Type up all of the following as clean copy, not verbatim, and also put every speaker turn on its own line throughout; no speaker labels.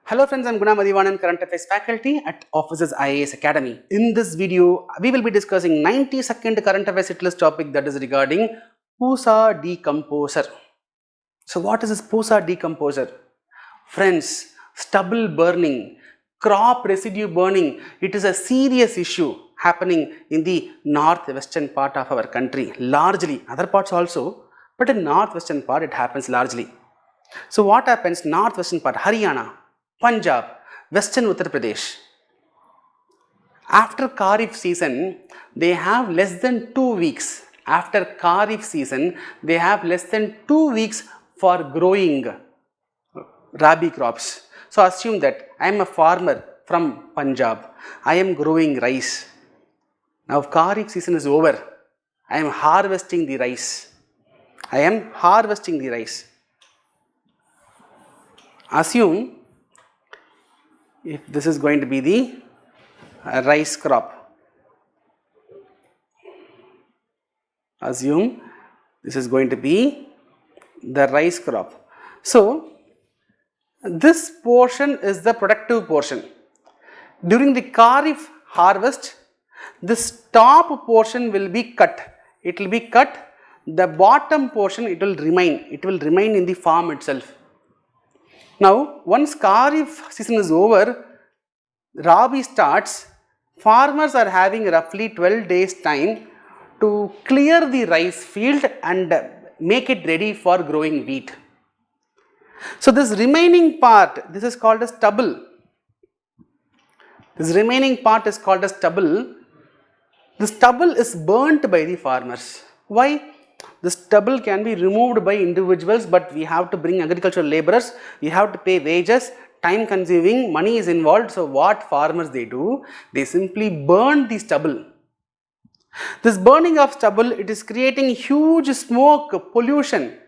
Hello friends, I am Guna Mathivanan, Current Affairs faculty at Officers IAS Academy. In this video, we will be discussing 90-second current affairs hit list topic that is regarding Pusa Decomposer. So what is this Pusa Decomposer? Friends, stubble burning, crop residue burning, it is a serious issue happening in the northwestern part of our country, largely, other parts also, but in northwestern part it happens largely. So what happens northwestern part, Haryana, Punjab, Western Uttar Pradesh. After Kharif season, they have less than 2 weeks. After Kharif season, they have less than 2 weeks for growing rabi crops. So assume that I am a farmer from Punjab. I am growing rice. Now Kharif season is over. I am harvesting the rice. Assume if this is going to be the rice crop. Assume this is going to be the rice crop. So, this portion is the productive portion. During the Kharif harvest, this top portion will be cut. It will be cut. The bottom portion it will remain. It will remain in the farm itself. Now, once Kharif season is over, Rabi starts, farmers are having roughly 12 days time to clear the rice field and make it ready for growing wheat. So, this remaining part, this is called as stubble. This remaining part is called as stubble. The stubble is burnt by the farmers. Why? The stubble can be removed by individuals, but we have to bring agricultural laborers, we have to pay wages, time consuming, money is involved. So what farmers they do? They simply burn the stubble. This burning of stubble, it is creating huge smoke pollution,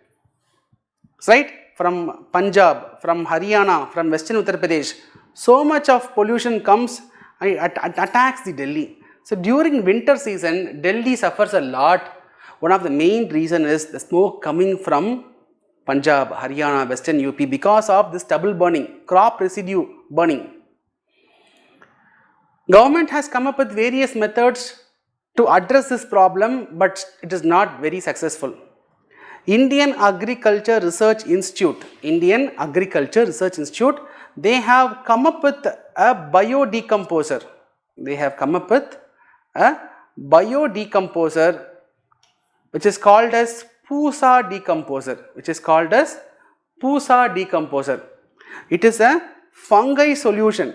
right? From Punjab, from Haryana, from Western Uttar Pradesh. So much of pollution comes and it attacks the Delhi. So during winter season, Delhi suffers a lot. One of the main reason is the smoke coming from Punjab, Haryana, Western UP because of this stubble burning, crop residue burning. Government has come up with various methods to address this problem, but it is not very successful. Indian Agriculture Research Institute, they have come up with a biodecomposer. Which is called as Pusa Decomposer. It is a fungi solution.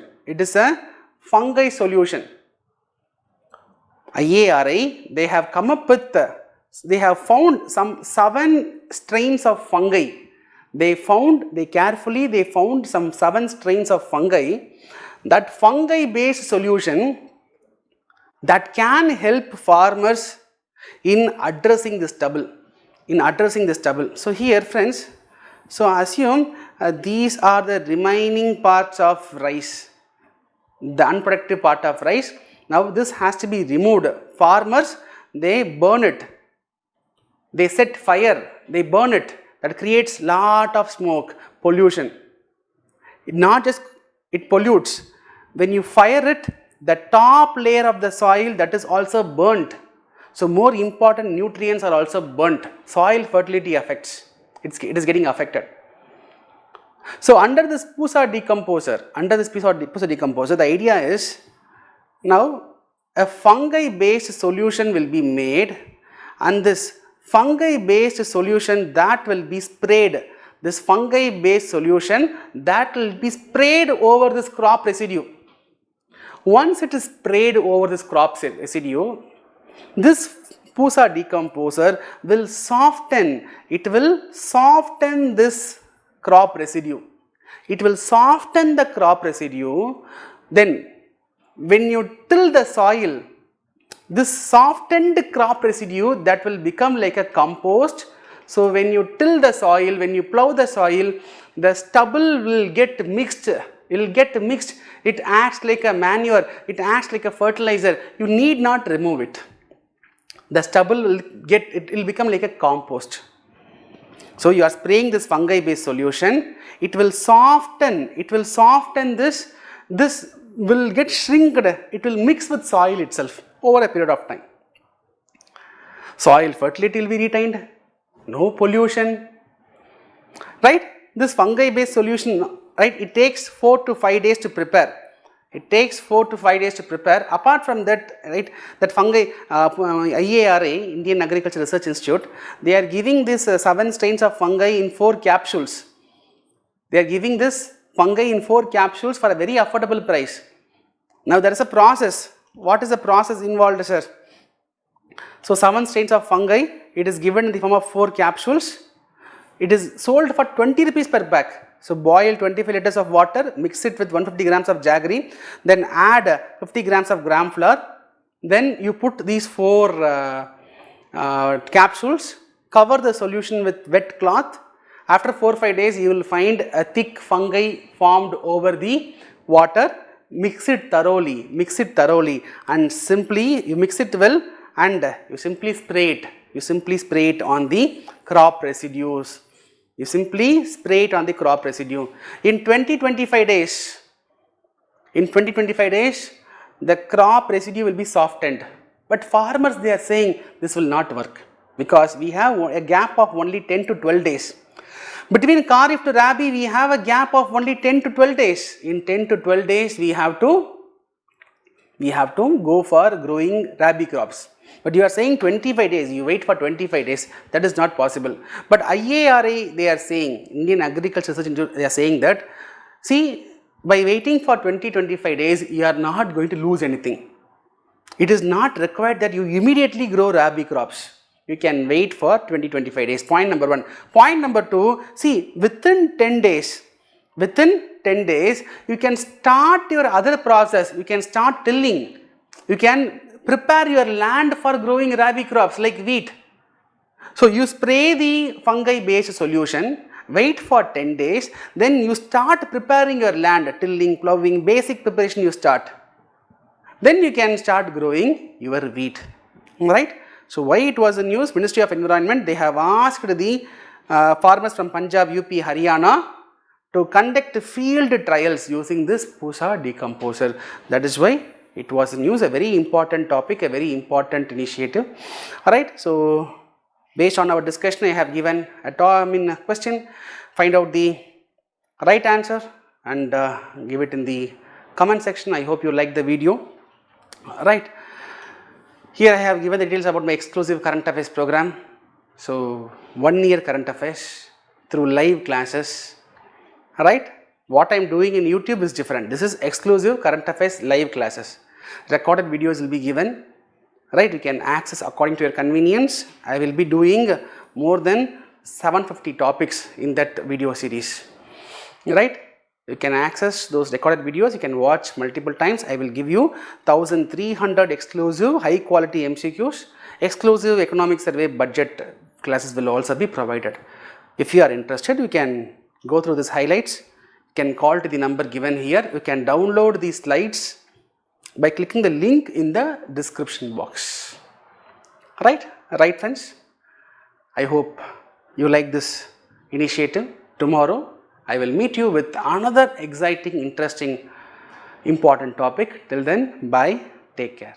IARI, they have come up with, they have found some 7 strains of fungi. They carefully found some 7 strains of fungi. That fungi based solution that can help farmers in addressing this stubble. So here friends, so assume these are the remaining parts of rice, the unproductive part of rice. Now this has to be removed. Farmers, they burn it, they set fire, they burn it. That creates lot of smoke, pollution. It pollutes. When you fire it, the top layer of the soil that is also burnt. So more important nutrients are also burnt. Soil fertility affects. It is getting affected. So under this Pusa Decomposer, the idea is now a fungi based solution will be made, and this fungi based solution that will be sprayed. This fungi based solution that will be sprayed over this crop residue. Once it is sprayed over this crop residue, this Pusa Decomposer will soften this crop residue. It will soften the crop residue. Then when you till the soil, this softened crop residue that will become like a compost. So when you till the soil, when you plow the soil, the stubble will get mixed. It acts like a manure, it acts like a fertilizer. You need not remove it. The stubble will become like a compost. So you are spraying this fungi based solution, it will soften this will get shrinked, it will mix with soil itself over a period of time. Soil fertility will be retained, no pollution, right? This fungi based solution, right, it takes 4 to 5 days to prepare. It takes 4 to 5 days to prepare. Apart from that, right, that fungi, IARA, Indian Agriculture Research Institute, they are giving this 7 strains of fungi in 4 capsules. They are giving this fungi in 4 capsules for a very affordable price. Now there is a process. What is the process involved, sir? So 7 strains of fungi, it is given in the form of 4 capsules. It is sold for 20 rupees per pack. So boil 25 liters of water, mix it with 150 grams of jaggery, then add 50 grams of gram flour. Then you put these 4 capsules, cover the solution with wet cloth. After 4 or 5 days, you will find a thick fungi formed over the water. Mix it thoroughly, and simply you mix it well, and you simply spray it. You simply spray it on the crop residues. You simply spray it on the crop residue. In 20-25 days, the crop residue will be softened. But farmers, they are saying this will not work because we have a gap of only 10 to 12 days. Between Kharif to Rabi, we have a gap of only 10 to 12 days. In 10 to 12 days, we have to go for growing Rabi crops. But you are saying 25 days, you wait for 25 days, that is not possible. But IARA, they are saying, Indian Agriculture Research Institute, they are saying that, see, by waiting for 20-25 days, you are not going to lose anything. It is not required that you immediately grow Rabi crops. You can wait for 20-25 days. Point number 1. Point number 2, see, within 10 days, you can start your other process. You can start tilling. You can prepare your land for growing Rabi crops like wheat. So you spray the fungi based solution, wait for 10 days, then you start preparing your land, tilling, ploughing, basic preparation you start. Then you can start growing your wheat, right? So why it was in news? Ministry of Environment, they have asked the farmers from Punjab, UP, Haryana to conduct field trials using this Pusa Decomposer. That is why it was in news, a very important topic, a very important initiative. Alright, so based on our discussion, I have given a question. Find out the right answer and give it in the comment section. I hope you like the video. Right. Here I have given the details about my exclusive current affairs program. So 1 year current affairs through live classes. Alright. What I am doing in YouTube is different. This is exclusive current affairs live classes. Recorded videos will be given, right? You can access according to your convenience. I will be doing more than 750 topics in that video series, right? You can access those recorded videos. You can watch multiple times. I will give you 1300 exclusive high quality MCQs. Exclusive economic survey budget classes will also be provided. If you are interested, you can go through these highlights. You can call to the number given here. You can download these slides by clicking the link in the description box. Right friends, I hope you like this initiative. Tomorrow I will meet you with another exciting, interesting, important topic. Till then, bye, take care.